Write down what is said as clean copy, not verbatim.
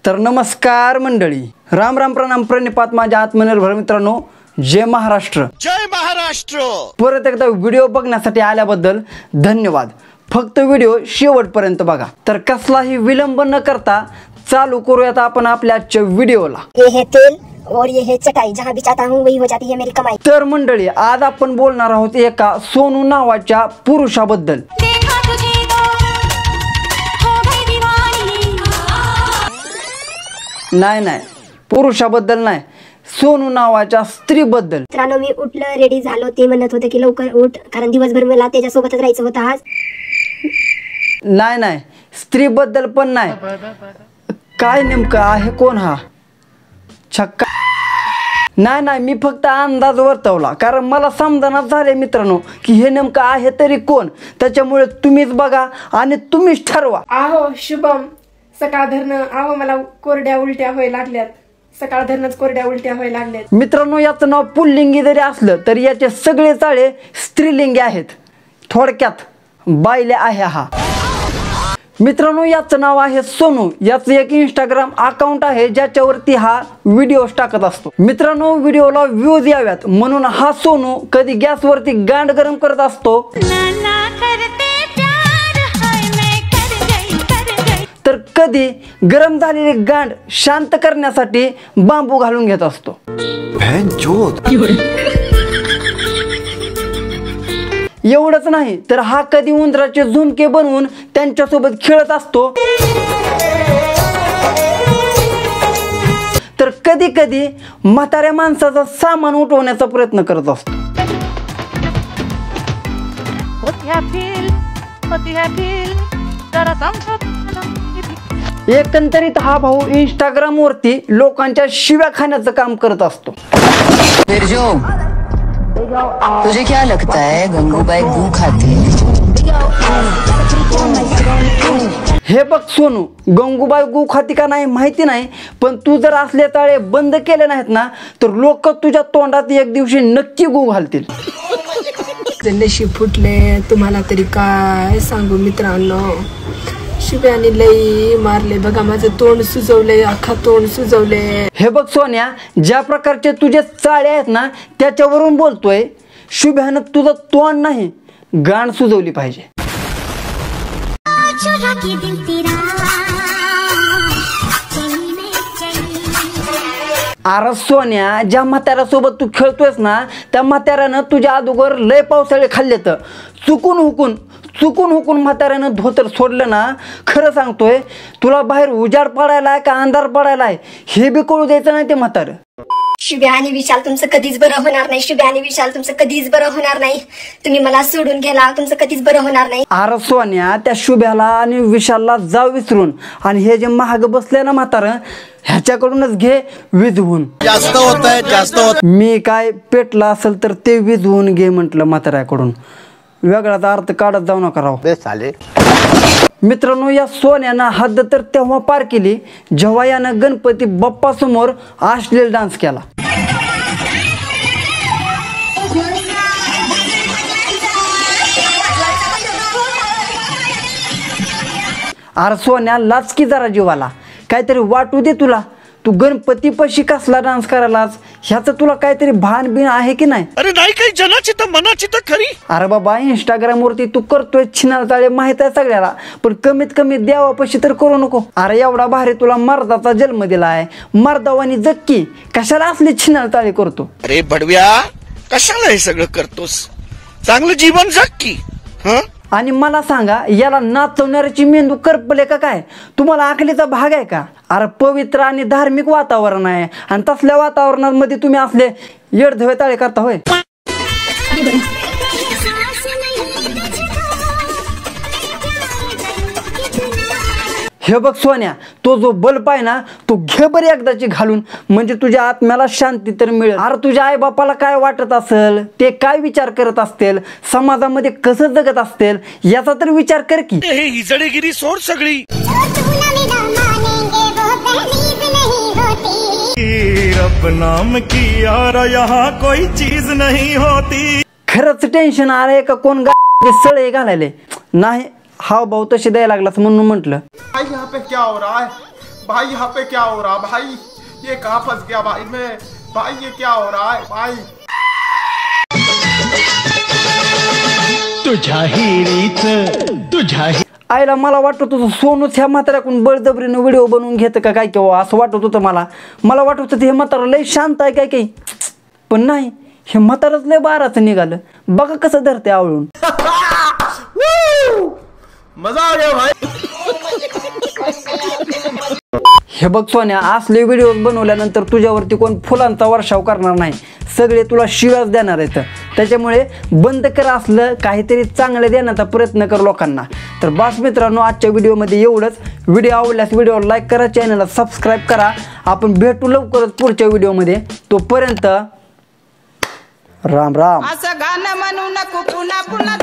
तर नमस्कार मंडळी, राम राम प्रणाम प्रणिपात माझ्या आत्मनिर्भर मित्रांनो, जय महाराष्ट्र. जय महाराष्ट्र. परत एकदा व्हिडिओ बघण्यासाठी आल्याबद्दल धन्यवाद. फक्त व्हिडिओ शेवटपर्यंत बघा. तर कसलाही विलंब न करता चालू करूयात आपण आपल्या आजच्या व्हिडिओला. ये है तेल और ये है चटाई, जहाँ भी चाहता हूँ वही हो जाती है मेरी कमाई. तर मंडळी, आज आपण बोलणार आहोत एका सोनू नावाच्या पुरुषाबद्दल. नाही, पुरुषाबद्दल नाही, सोनू नावाच्या स्त्रीबद्दल. मित्रांनो, मी उठलं, रेडी झालो, ते म्हणत होते की लवकर उठ, कारण दिवसभर मला त्याच्यासोबतच राहायचं होतं आज. नाही, स्त्रीबद्दल पण नाही. काय नेमकं आहे कोण हा छक्का? नाही, मी फक्त अंदाज वर्तवला, कारण मला समजणार झाले मित्रांनो की हे नेमकं आहे तरी कोण. त्याच्यामुळे तुम्हीच बघा आणि तुम्हीच ठरवा. आहो शुभम, सकाळ धरणं आहो मला कोरड्या उलट्या व्हायला लागल्यात. सकाळ धरणच कोरड्या उलट्या व्हायला लागल्यात. मित्रांनो, याचं नाव पुल्लिंगी जरी असलं तरी याचे सगळे चाळे स्त्रीलिंगी आहेत. थोडक्यात बायले आहे हा. मित्रांनो, याचं नाव आहे सोनू. याचं एक इंस्टाग्राम अकाउंट आहे ज्याच्यावरती हा व्हिडिओ टाकत असतो. मित्रांनो, व्हिडिओला व्ह्यूज याव्यात म्हणून हा सोनू कधी गॅसवरती गांड गरम करत असतो, तर कधी गरम झालेली गांड शांत करण्यासाठी बांबू घालून घेत असतो. एवढंच नाही तर हा कधी उंदराचे झुमके बनवून त्यांच्यासोबत खेळत असतो, तर कधी कधी म्हाताऱ्या माणसाचा सामान उठवण्याचा प्रयत्न करत असतो. एकंदरीत हा भाऊ इंस्टाग्राम वरती लोकांच्या शिव्या खाण्याचं काम करत असतो. तुझे क्या लगता है गंगूबाई गू खाती है? हे बघ सोनू, गंगूबाई गू खाती का नाही माहिती नाही, पण तू जर असले ताळे बंद केले नाहीत ना तर लोक तुझ्या तोंडात एक दिवशी नक्की गू घालतील. नशीब फुटले तुम्हाला तरी काय सांगू मित्रांनो. शिव्याने लई मारले बघा, माझं तोंड सुजवले, अख्खा तोंड सुजवले. हे बघ सोन्या, ज्या प्रकारचे तुझे चाळे आहेत ना त्याच्यावरून बोलतोय. शुभ्यानं तुझं तोंड नाही, गाण सुजवली पाहिजे. अरे सोन्या, ज्या म्हाताऱ्यासोबत तू खेळतोयस ना त्या म्हाताऱ्यानं तुझ्या अगोदर लय पावसाळे खाल्ले, तर चुकून हुकून म्हाताऱ्यानं धोतर सोडलं ना. खरं सांगतोय तुला, बाहेर उजाड पडायलाय का अंधार पडायलाय हे बी कळू द्यायचं नाही ते म्हातारं. शुभ्या आणि विशाल तुमचं कधीच बरं होणार नाही. शुभ्या आणि विशाल तुमचं कधीच बरं होणार नाही. तुम्ही मला सोडून गेला, तुमचं कधीच बरं होणार नाही. अरे सोन्या, त्या शुभ्याला आणि विशालला जाऊ विसरून आणि हे जे महाग बसले ना म्हातारं ह्याच्याकडूनच घे विझवून. जास्त होत. मी काय पेटला असेल तर ते विझवून घे म्हटलं म्हाताऱ्याकडून. वेगळाचा अर्थ काढत जाऊ नका राव. मित्रांनो, या सोन्यानं हद्द तर तेव्हा पार केली जेव्हा यानं गणपती बाप्पा समोर अश्लील डान्स केला. अरे सोन्या, लाचकी जरा जीवाला, काहीतरी वाटू दे तुला. तू गणपती पशी कसला डान्स करायलास ह्याचं तुला काहीतरी भान बिन आहे की नाही? अरे नाही, काही जनाची तर मनाची तर खरी. अरे बाबा, इंस्टाग्राम वरती तू करतोय छिनाळ ताळे माहित आहे सगळ्याला, पण कमीत कमी देवापशी तर करू नको. अरे एवढा भारी तुला मर्दाचा जन्म दिलाय, मर्दावानी जक्की कशाला असली छिनाळ ताळे करतो? अरे बडव्या, कशाला हे सगळं करतोस? चांगलं जीवन जग की. आणि मला सांगा, याला नाचवणाऱ्याची मेंदू करपले का काय? तुम्हाला आखलीचा भाग आहे का? अरे पवित्र आणि धार्मिक वातावरण आहे आणि तसल्या वातावरणामध्ये तुम्ही असले येडधवे ताळे करता होय? हे बघ सोन्या, तो जो बल्ब आहे ना तो घे बरी एकदाची घालून, म्हणजे तुझ्या आत्म्याला शांती तर मिळेल. अरे तुझ्या आई बापाला काय वाटत असेल, ते काय विचार करत असतील, समाजामध्ये कसं जगत असतील याचा तर विचार कर की. हे हिजडेगिरी सोड सगळी. रब नाम की यार यहाँ कोई चीज नहीं होती. खरंच टेन्शन आलंय का कोण सळे घालायले? नाही, हाव भाऊ तसे द्यायला लागलास म्हणून म्हटलं. यहाँ पे क्या हो रहा है? भाई यहाँ पे क्या हो रहा भाई, ये कहाँ फंस गया भाई मैं, भाई ये क्या हो रहा है भाई। आईला मला वाटत होतं सोनूच ह्या म्हाताऱ्याकडून बळजबरीनं व्हिडिओ बनवून घेतं का काय किंवा असं वाटत होतं मला वाटत होतं हे म्हातारा लय शांत आहे काय काही, पण नाही, हे म्हातारच लय बाराचं निघालं. बघा कसं धरते आवळून. मजा आ गया भाई. हे बघ सोन्या, असले व्हिडिओ बनवल्यानंतर तुझ्यावरती कोण फुलांचा वर्षाव करणार नाही, सगळे तुला शिव्याच देणार आहेत. त्याच्यामुळे बंद कर, असलं काहीतरी चांगलं देण्याचा प्रयत्न कर लोकांना. तर बस मित्रांनो, आजच्या व्हिडिओमध्ये एवढंच. व्हिडिओ आवडल्यास व्हिडिओला लाईक करा, चॅनलला सबस्क्राईब करा. आपण भेटू लवकरच पुढच्या व्हिडिओमध्ये. तोपर्यंत राम राम. असं गाणं म्हणू नको पुन्हा पुन्हा.